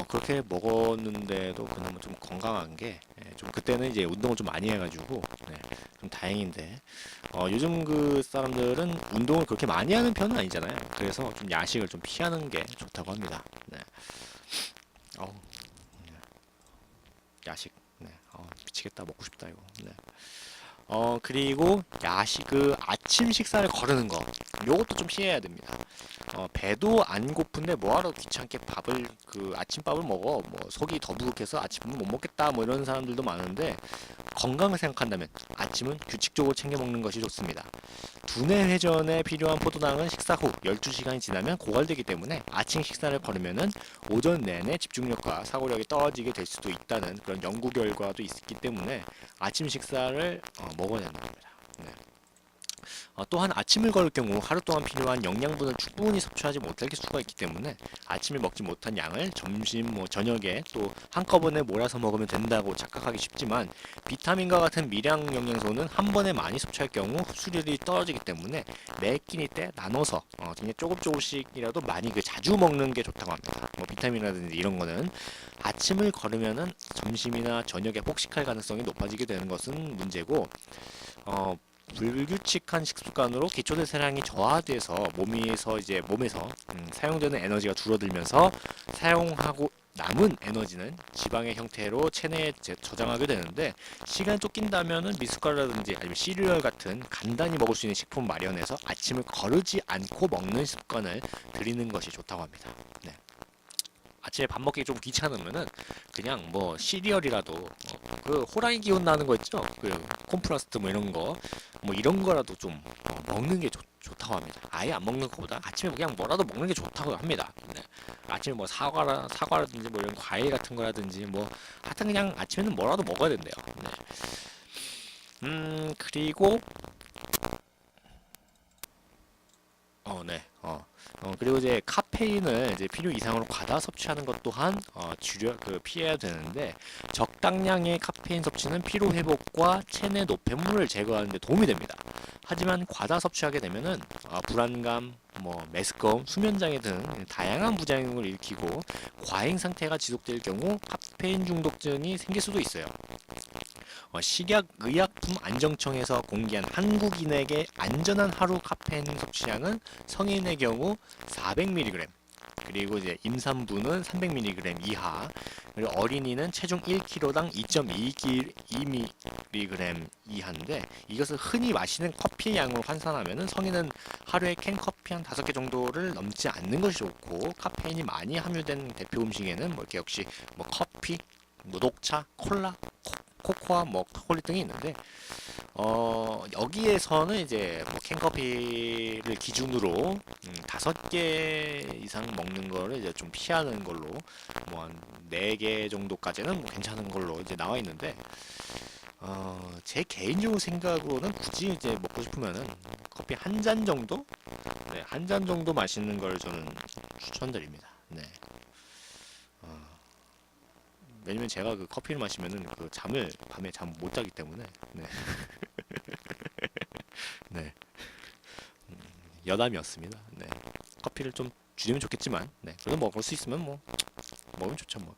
그렇게 먹었는데도 그나마 좀 건강한 게 좀 그때는 이제 운동을 좀 많이 해가지고 좀 다행인데 요즘 그 사람들은 운동을 그렇게 많이 하는 편은 아니잖아요. 그래서 좀 야식을 좀 피하는 게 좋다고 합니다. 네. 어, 야식. 네. 미치겠다 먹고 싶다 이거. 네. 그리고 아침 식사를 거르는 거. 요것도 좀 피해야 됩니다. 배도 안 고픈데 뭐하러 귀찮게 아침밥을 먹어. 뭐, 속이 더부룩해서 아침은 못 먹겠다. 뭐 이런 사람들도 많은데, 건강을 생각한다면 아침은 규칙적으로 챙겨 먹는 것이 좋습니다. 두뇌 회전에 필요한 포도당은 식사 후 12시간이 지나면 고갈되기 때문에 아침 식사를 거르면은 오전 내내 집중력과 사고력이 떨어지게 될 수도 있다는 그런 연구 결과도 있기 때문에 아침 식사를 먹어야 된다 겁니다. 네. 또한 아침을 걸을 경우 하루 동안 필요한 영양분을 충분히 섭취하지 못할 수가 있기 때문에 아침에 먹지 못한 양을 점심, 저녁에 또 한꺼번에 몰아서 먹으면 된다고 착각하기 쉽지만 비타민과 같은 미량 영양소는 한 번에 많이 섭취할 경우 흡수율이 떨어지기 때문에 매 끼니 때 나눠서 그냥 조금씩이라도 많이 자주 먹는 게 좋다고 합니다. 뭐 비타민이라든지 이런 거는 아침을 걸으면은 점심이나 저녁에 폭식할 가능성이 높아지게 되는 것은 문제고 불규칙한 식습관으로 기초대사량이 저하돼서 몸에서 사용되는 에너지가 줄어들면서 사용하고 남은 에너지는 지방의 형태로 체내에 저장하게 되는데 시간이 쫓긴다면은 미숫가루라든지 아니면 시리얼 같은 간단히 먹을 수 있는 식품 마련해서 아침을 거르지 않고 먹는 습관을 들이는 것이 좋다고 합니다. 네. 아침에 밥 먹기 좀 귀찮으면은 그냥 뭐 시리얼이라도 그 호랑이 기운 나는 거 있죠? 그 콤프라스트 뭐 이런 거 뭐 이런 거라도 좀 먹는 게 좋다고 합니다. 아예 안 먹는 것보다 아침에 그냥 뭐라도 먹는 게 좋다고 합니다. 네. 아침에 뭐 사과라든지 뭐 이런 과일 같은 거라든지 뭐 하여튼 그냥 아침에는 뭐라도 먹어야 된대요. 네. 그리고 네. 그리고 이제 카페인을 이제 필요 이상으로 과다 섭취하는 것 또한 피해야 되는데 적당량의 카페인 섭취는 피로 회복과 체내 노폐물을 제거하는 데 도움이 됩니다. 하지만 과다 섭취하게 되면은 불안감, 뭐 메스꺼움, 수면장애 등 다양한 부작용을 일으키고 과잉 상태가 지속될 경우 카페인 중독증이 생길 수도 있어요. 식약의약품안정청에서 공개한 한국인에게 안전한 하루 카페인 섭취량은 성인의 경우 400mg, 그리고 이제 임산부는 300mg 이하, 그리고 어린이는 체중 1kg당 2.2mg 이하인데 이것을 흔히 마시는 커피의 양으로 환산하면 성인은 하루에 캔 커피 한 5개 정도를 넘지 않는 것이 좋고 카페인이 많이 함유된 대표 음식에는 뭐 이렇게 역시 뭐 커피, 뭐 녹차, 콜라, 코코아, 뭐 초콜릿 등이 있는데 여기에서는 이제 뭐 캔커피를 기준으로 5개 이상 먹는 거를 이제 좀 피하는 걸로 뭐 한 4개 정도까지는 뭐 괜찮은 걸로 이제 나와 있는데 제 개인적으로 생각으로는 굳이 이제 먹고 싶으면은 커피 한 잔 정도? 네, 한 잔 정도 마시는 걸 저는 추천드립니다. 네. 왜냐면 제가 그 커피를 마시면은 그 밤에 잠 못 자기 때문에 네. 네. 여담이었습니다. 네. 커피를 좀 줄이면 좋겠지만 네. 그래도 먹을 수 있으면 뭐 먹으면 좋죠 뭐.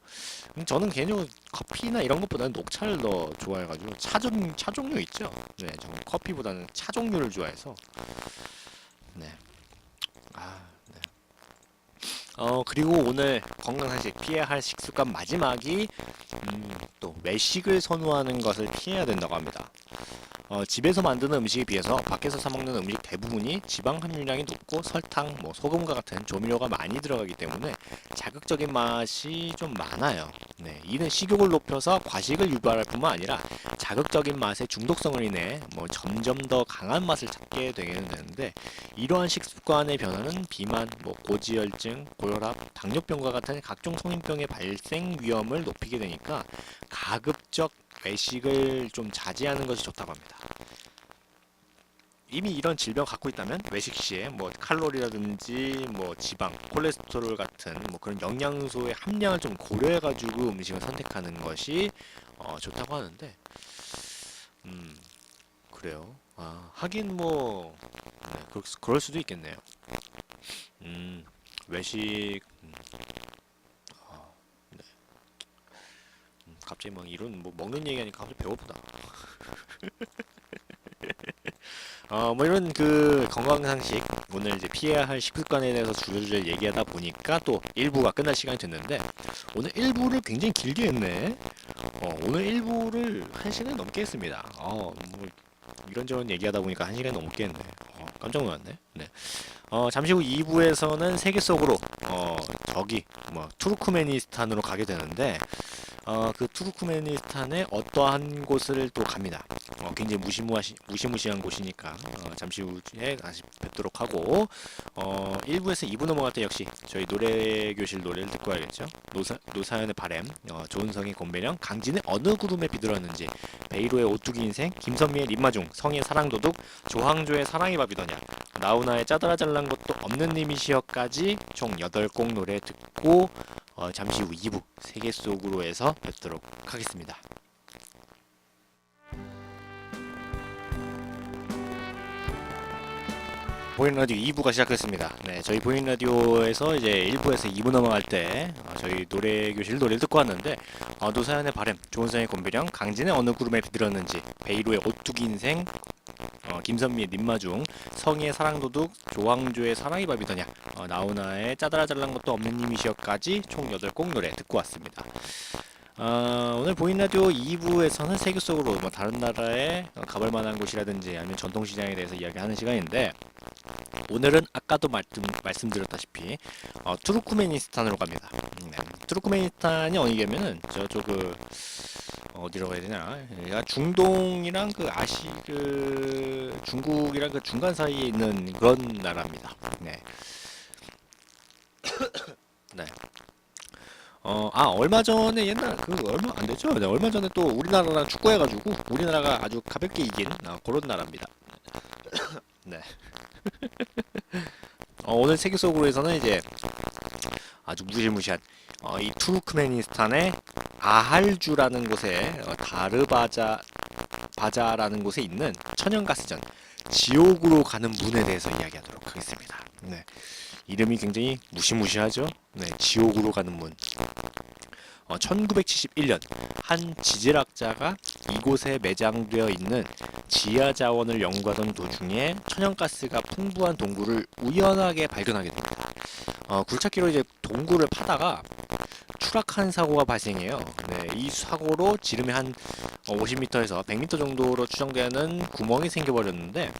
저는 개인적으로 커피나 이런 것보다는 녹차를 더 좋아해가지고 차 종류 있죠. 네, 저는 커피보다는 차 종류를 좋아해서 네. 아, 네. 그리고 오늘 건강상식 피해야 할 식습관 마지막이 또 외식을 선호하는 것을 피해야 된다고 합니다. 집에서 만드는 음식에 비해서 밖에서 사 먹는 음식 대부분이 지방 함유량이 높고 설탕, 뭐 소금과 같은 조미료가 많이 들어가기 때문에 자극적인 맛이 좀 많아요. 네, 이는 식욕을 높여서 과식을 유발할 뿐만 아니라 자극적인 맛의 중독성을 인해 뭐 점점 더 강한 맛을 찾게 되는데 이러한 식습관의 변화는 비만, 뭐 고지혈증, 고혈압, 당뇨병과 같은 각종 성인병의 발생 위험을 높이게 되니까 가급적 외식을 좀 자제하는 것이 좋다고 합니다. 이미 이런 질병 갖고 있다면 외식 시에 뭐 칼로리라든지 뭐 지방, 콜레스테롤 같은 뭐 그런 영양소의 함량을 좀 고려해가지고 음식을 선택하는 것이 좋다고 하는데, 그래요. 하긴 뭐 네, 그럴 수도 있겠네요. 음, 외식 네. 갑자기 막 이런 뭐 먹는 얘기하니까 갑자기 배고프다. 뭐 이런 그 건강상식 오늘 이제 피해야 할 식습관에 대해서 줄줄줄 얘기하다 보니까 또 1부가 끝날 시간이 됐는데 오늘 1부를 굉장히 길게 했네. 오늘 1부를 1시간 넘게 했습니다. 뭐 이런저런 얘기하다 보니까 1시간 넘게 했네. 깜짝 놀랐네. 네. 잠시 후 2부에서는 세계 속으로 저기 뭐 투르크메니스탄으로 가게 되는데 그 투르크메니스탄의 어떠한 곳을 또 갑니다. 굉장히 무시무시한 곳이니까 잠시 후에 다시 뵙도록 하고 1부에서 2부 넘어갈 때 역시 저희 노래교실 노래를 듣고 와야겠죠. 노사연의 바램, 조은성의 곰배령, 강진의 어느 구름에 비들었는지, 베이로의 오뚜기 인생, 김선미의 립마중, 성의 사랑도둑, 조항조의 사랑이 밥이더냐, 나훈아의 짜다라 잘난 것도 없는 님이시여까지 총 8곡 노래 듣고 잠시 후 2부 세계 속으로에서 뵙도록 하겠습니다. 보이는 라디오 2부가 시작됐습니다. 네, 저희 보이는 라디오에서 이제 1부에서 2부 넘어갈 때 저희 노래 교실 노래를 듣고 왔는데 노사연의 바램, 조은성의 곰배령, 강진의 어느 구름에 비들었는지, 베이로의 오뚜기 인생, 김선미의 님마중, 성희의 사랑도둑, 조항조의 사랑이 밥이더냐, 나훈아의 짜다라 잘난 것도 없는 님이시여까지 총 8곡 노래 듣고 왔습니다. 오늘 보인 라디오 2부에서는 세계 속으로 뭐 다른 나라에 가볼 만한 곳이라든지 아니면 전통시장에 대해서 이야기하는 시간인데 오늘은 아까도 말씀드렸다시피 투르크메니스탄으로 갑니다. 네. 투르크메니스탄이 어디냐면은 저쪽 어디라고 해야 되나? 얘가 중동이랑 중국이랑 그 중간 사이에 있는 그런 나라입니다. 네. 네. 얼마 전에 얼마 안 됐죠? 네, 얼마 전에 또 우리나라랑 축구해가지고 우리나라가 아주 가볍게 이긴 그런 나라입니다. 네. 오늘 세계 속으로에서는 이제 아주 무시무시한 이 투르크메니스탄의 아할주라는 곳에 바자라는 곳에 있는 천연가스전 지옥으로 가는 문에 대해서 이야기하도록 하겠습니다. 네. 이름이 굉장히 무시무시하죠? 네, 지옥으로 가는 문. 1971년 한 지질학자가 이곳에 매장되어 있는 지하 자원을 연구하던 도중에 천연가스가 풍부한 동굴을 우연하게 발견하게 됩니다. 굴착기로 이제 동굴을 파다가 추락한 사고가 발생해요. 네, 이 사고로 지름이 한 50m에서 100m 정도로 추정되는 구멍이 생겨버렸는데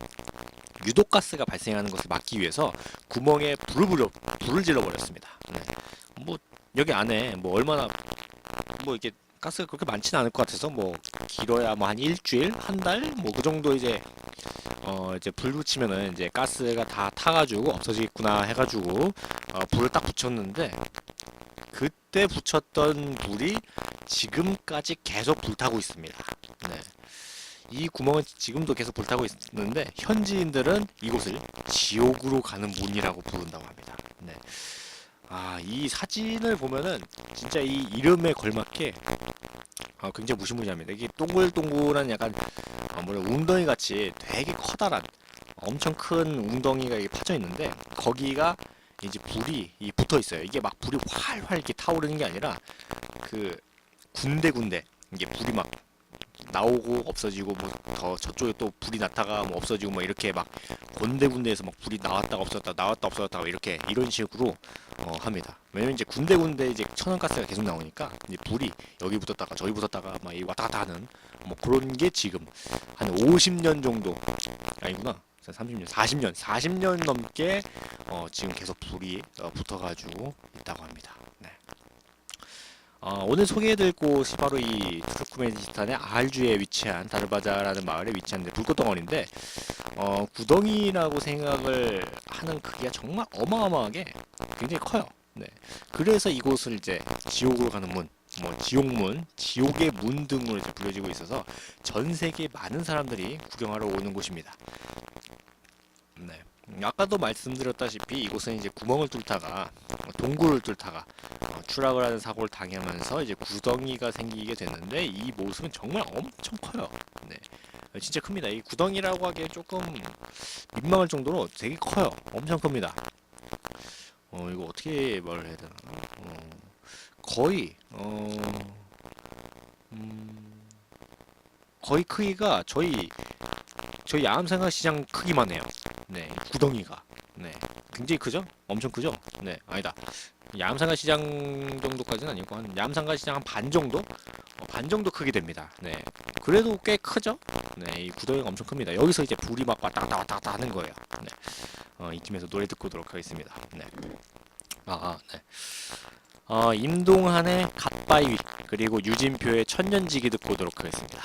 유독가스가 발생하는 것을 막기 위해서 구멍에 불을 질러버렸습니다. 네. 뭐 여기 안에 뭐 얼마나 이게 가스가 그렇게 많지는 않을 것 같아서 뭐 길어야 뭐 한 일주일, 한 달, 뭐 그 정도 이제 이제 불 붙이면은 이제 가스가 다 타가지고 없어지겠구나 해가지고 불을 딱 붙였는데 그때 붙였던 불이 지금까지 계속 불타고 있습니다. 네. 이 구멍은 지금도 계속 불타고 있는데 현지인들은 이곳을 지옥으로 가는 문이라고 부른다고 합니다. 네. 이 사진을 보면은 진짜 이 이름에 걸맞게 굉장히 무시무시합니다. 이게 동글동글한 약간 웅덩이 같이 되게 커다란 엄청 큰 웅덩이가 이게 파져 있는데 거기가 이제 불이 붙어 있어요. 이게 막 불이 활활 이렇게 타오르는 게 아니라 그 군데군데 이게 불이 막 나오고 없어지고 뭐 더 저쪽에 또 불이 났다가 뭐 없어지고 뭐 이렇게 막 군데군데에서 막 불이 나왔다가 없어졌다 나왔다 없어졌다가 이렇게 이런 식으로 합니다. 왜냐면 이제 군데군데 이제 천연가스가 계속 나오니까 이제 불이 여기 붙었다가 저기 붙었다가 막 왔다 갔다 하는 뭐 그런 게 지금 한 50년 정도 아니구나 30년 40년 넘게 지금 계속 불이 붙어가지고 있다고 합니다. 네. 오늘 소개해드릴 곳이 바로 이 투르크메니스탄의 아할주에 위치한 다르바자라는 마을에 위치한 불꽃덩어리인데 구덩이라고 생각을 하는 크기가 정말 어마어마하게 굉장히 커요. 네. 그래서 이곳을 이제 지옥으로 가는 문, 뭐 지옥문, 지옥의 문 등으로 이제 불려지고 있어서 전 세계 많은 사람들이 구경하러 오는 곳입니다. 네. 아까도 말씀드렸다시피 이곳은 이제 구멍을 뚫다가 동굴을 뚫다가 추락을 하는 사고를 당하면서 이제 구덩이가 생기게 됐는데 이 모습은 정말 엄청 커요. 네. 진짜 큽니다. 이 구덩이라고 하기에 조금 민망할 정도로 되게 커요. 엄청 큽니다. 이거 어떻게 말을 해야 되나? 거의 거의 크기가 저희 야암상가 시장 크기만 해요. 네, 구덩이가. 네, 굉장히 크죠? 엄청 크죠? 네, 아니다. 야암상가 시장 정도까지는 아니고 한 야암상가 시장 한 반 정도? 반 정도 크게 됩니다. 네, 그래도 꽤 크죠? 네, 이 구덩이가 엄청 큽니다. 여기서 이제 불이 막 왔다 갔다 왔다 갔다 하는 거예요. 네, 이쯤에서 노래 듣고 오도록 하겠습니다. 네, 네. 임동한의 갓바위 그리고 유진표의 천년지기 듣고 오도록 하겠습니다.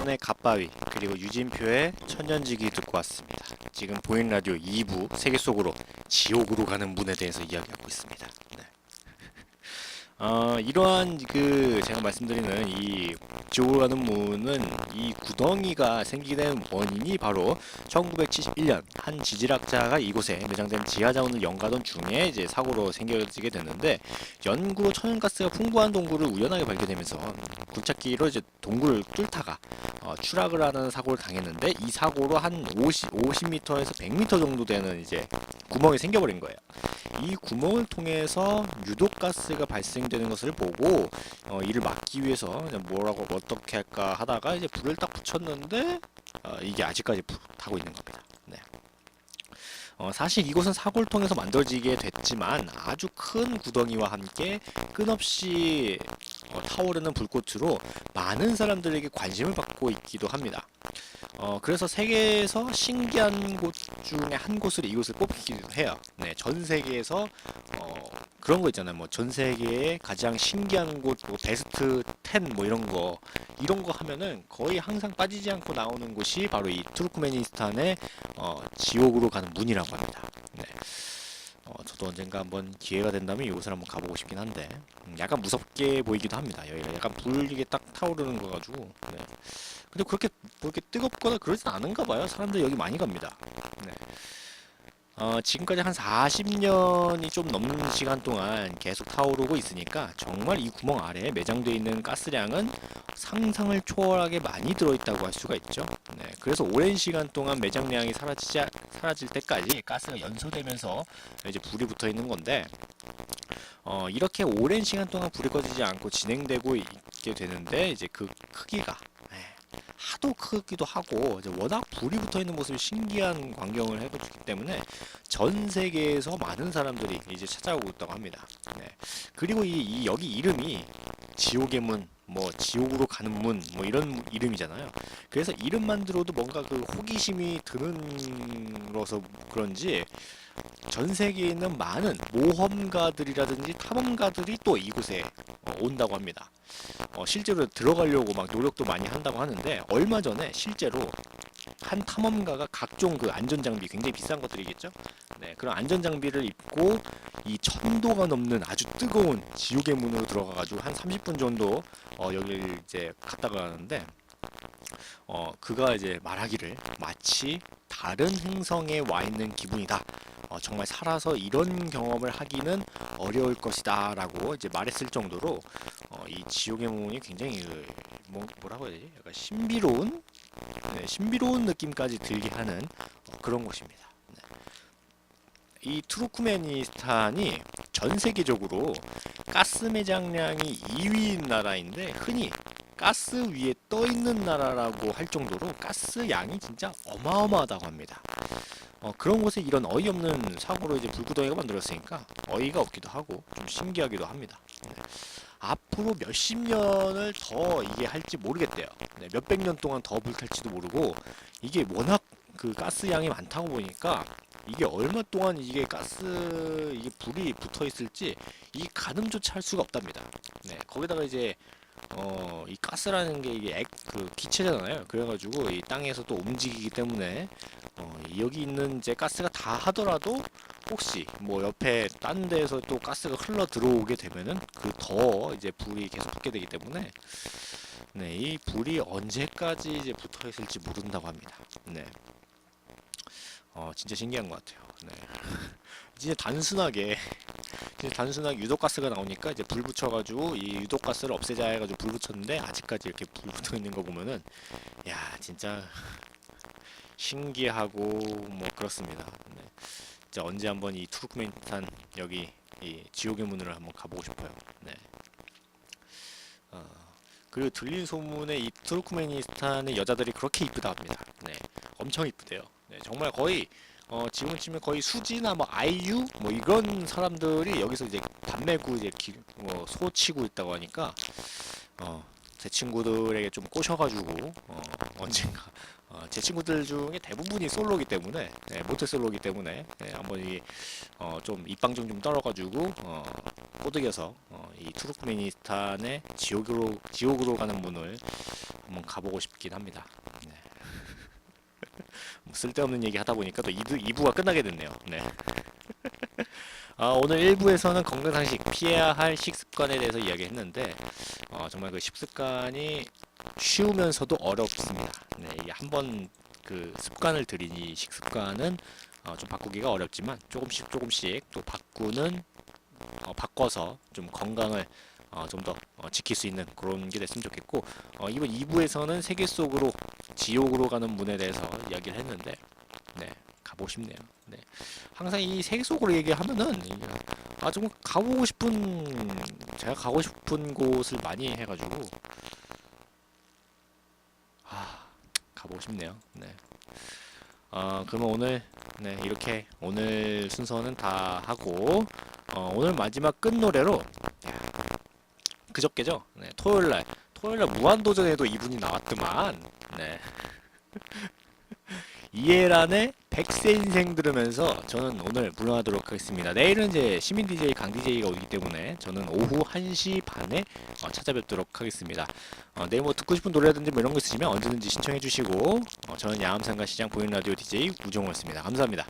의 갓바위 그리고 유진표의 천년지기 듣고 왔습니다. 지금 보이는 라디오 2부 세계 속으로 지옥으로 가는 문에 대해서 이야기하고 있습니다. 네. 이러한 제가 말씀드리는 이 지옥으로 가는 문은 이 구덩이가 생기게 된 원인이 바로 1971년 한 지질학자가 이곳에 매장된 지하 자원을 연구하던 중에 이제 사고로 생겨지게 됐는데 연구로 천연가스가 풍부한 동굴을 우연하게 발견되면서 굴착기로 이제 동굴을 뚫다가 추락을 하는 사고를 당했는데 이 사고로 한 50m에서 100m 정도 되는 이제 구멍이 생겨버린 거예요. 이 구멍을 통해서 유독가스가 발생되는 것을 보고 이를 막기 위해서 뭐라고 어떻게 할까 하다가 이제 불을 딱 붙였는데 이게 아직까지 타고 있는 겁니다. 네. 사실 이곳은 사고를 통해서 만들어지게 됐지만 아주 큰 구덩이와 함께 끝없이 타오르는 불꽃으로 많은 사람들에게 관심을 받고 있기도 합니다. 그래서 세계에서 신기한 곳 중에 한 곳으로 이곳을 꼽히기도 해요. 네, 전 세계에서 그런 거 있잖아요. 뭐 전 세계의 가장 신기한 곳, 뭐 베스트 10, 뭐 이런 거 하면은 거의 항상 빠지지 않고 나오는 곳이 바로 이 투르크메니스탄의 지옥으로 가는 문이라고 합니다. 네. 저도 언젠가 한번 기회가 된다면 이곳을 한번 가보고 싶긴 한데 약간 무섭게 보이기도 합니다. 여기가 약간 불이 딱 타오르는 거 가지고. 네. 근데 그렇게 뜨겁거나 그러진 않은가 봐요. 사람들 여기 많이 갑니다. 네. 지금까지 한 40년이 좀 넘는 시간 동안 계속 타오르고 있으니까 정말 이 구멍 아래에 매장되어 있는 가스량은 상상을 초월하게 많이 들어있다고 할 수가 있죠. 네, 그래서 오랜 시간 동안 매장량이 사라질 때까지 가스가 연소되면서 이제 불이 붙어 있는 건데, 이렇게 오랜 시간 동안 불이 꺼지지 않고 진행되고 있게 되는데, 이제 그 크기가 하도 크기도 하고 이제 워낙 불이 붙어 있는 모습이 신기한 광경을 해주기 때문에 전 세계에서 많은 사람들이 이제 찾아오고 있다고 합니다. 네. 그리고 여기 이름이 지옥의 문, 뭐 지옥으로 가는 문, 뭐 이런 이름이잖아요. 그래서 이름만 들어도 뭔가 그 호기심이 드는 거서 그런지 전 세계에 있는 많은 모험가들이라든지 탐험가들이 또 이곳에 온다고 합니다. 실제로 들어가려고 막 노력도 많이 한다고 하는데 얼마 전에 실제로 한 탐험가가 각종 그 안전장비 굉장히 비싼 것들이겠죠? 네, 그런 안전장비를 입고 이 1000도가 넘는 아주 뜨거운 지옥의 문으로 들어가가지고 한 30분 정도 여기를 이제 갔다가 가는데 그가 이제 말하기를 마치 다른 행성에 와 있는 기분이다. 정말 살아서 이런 경험을 하기는 어려울 것이다 라고 이제 말했을 정도로 이 지옥의 문이 굉장히 뭐라고 해야 되지? 약간 신비로운 네, 신비로운 느낌까지 들게 하는 그런 곳입니다. 네. 이 투르크메니스탄이 전 세계적으로 가스 매장량이 2위인 나라인데 흔히 가스 위에 떠 있는 나라라고 할 정도로 가스 양이 진짜 어마어마하다고 합니다. 그런 곳에 이런 어이없는 사고로 이제 불구덩이가 만들었으니까 어이가 없기도 하고 좀 신기하기도 합니다. 네. 앞으로 몇십 년을 더 이게 할지 모르겠대요. 네, 몇백 년 동안 더 불탈지도 모르고 이게 워낙 그 가스 양이 많다고 보니까 이게 얼마 동안 이게 불이 붙어 있을지 이 가늠조차 할 수가 없답니다. 네, 거기다가 이제 이 가스라는 게 이게 그 기체잖아요. 그래가지고 이 땅에서 또 움직이기 때문에 여기 있는 이제 가스가 다 하더라도 혹시 뭐 옆에 딴 데에서 또 가스가 흘러 들어오게 되면은 그 더 이제 불이 계속 붙게 되기 때문에 네, 이 불이 언제까지 이제 붙어 있을지 모른다고 합니다. 네. 진짜 신기한 것 같아요. 네. 진짜 단순하게 유독가스가 나오니까 이제 불 붙여가지고 이 유독가스를 없애자 해가지고 불 붙였는데 아직까지 이렇게 불 붙어 있는 거 보면은 야 진짜 신기하고 뭐 그렇습니다. 네. 진짜 언제 한번 이 투르크메니스탄 여기 이 지옥의 문을 한번 가보고 싶어요. 네. 그리고 들린 소문에 이 투르크메니스탄의 여자들이 그렇게 이쁘다 합니다. 네. 엄청 이쁘대요. 네. 정말 거의 지금 치면 거의 수지나 뭐 아이유 뭐 이런 사람들이 여기서 이제 담배고 이제 소 치고 있다고 하니까 제 친구들에게 좀 꼬셔가지고 언젠가 제 친구들 중에 대부분이 솔로기 때문에 네, 모태 솔로기 때문에 네, 한번 좀 입방정 좀 떨어가지고 꼬드겨서 이 투르크메니스탄의 지옥으로 가는 문을 한번 가보고 싶긴 합니다. 네. 뭐 쓸데없는 얘기 하다 보니까 또 2부가 끝나게 됐네요. 네. 오늘 1부에서는 건강상식 피해야 할 식습관에 대해서 이야기했는데 정말 그 식습관이 쉬우면서도 어렵습니다. 네, 이게 한번 그 습관을 들인 이 식습관은 좀 바꾸기가 어렵지만 조금씩 또 바꿔서 좀 건강을 좀 더 지킬 수 있는 그런 게 됐으면 좋겠고 이번 2부에서는 세계 속으로 지옥으로 가는 문에 대해서 이야기를 했는데 네, 가보고 싶네요. 네. 항상 이 세계 속으로 얘기하면은 좀 제가 가고 싶은 곳을 많이 해가지고 가보고 싶네요. 네. 그러면 오늘 네, 이렇게 오늘 순서는 다 하고 오늘 마지막 끝 노래로 그저께죠. 네, 토요일날 무한도전에도 이분이 나왔더만. 네. 이해란의 백세 인생 들으면서 저는 오늘 물러나도록 하겠습니다. 내일은 이제 시민 DJ 강 DJ가 오기 때문에 저는 오후 1시 반에 찾아뵙도록 하겠습니다. 내일 뭐 듣고 싶은 노래라든지 뭐 이런 거 있으시면 언제든지 신청해 주시고 저는 야암상가 시장 보이는 라디오 DJ 우정호였습니다. 감사합니다.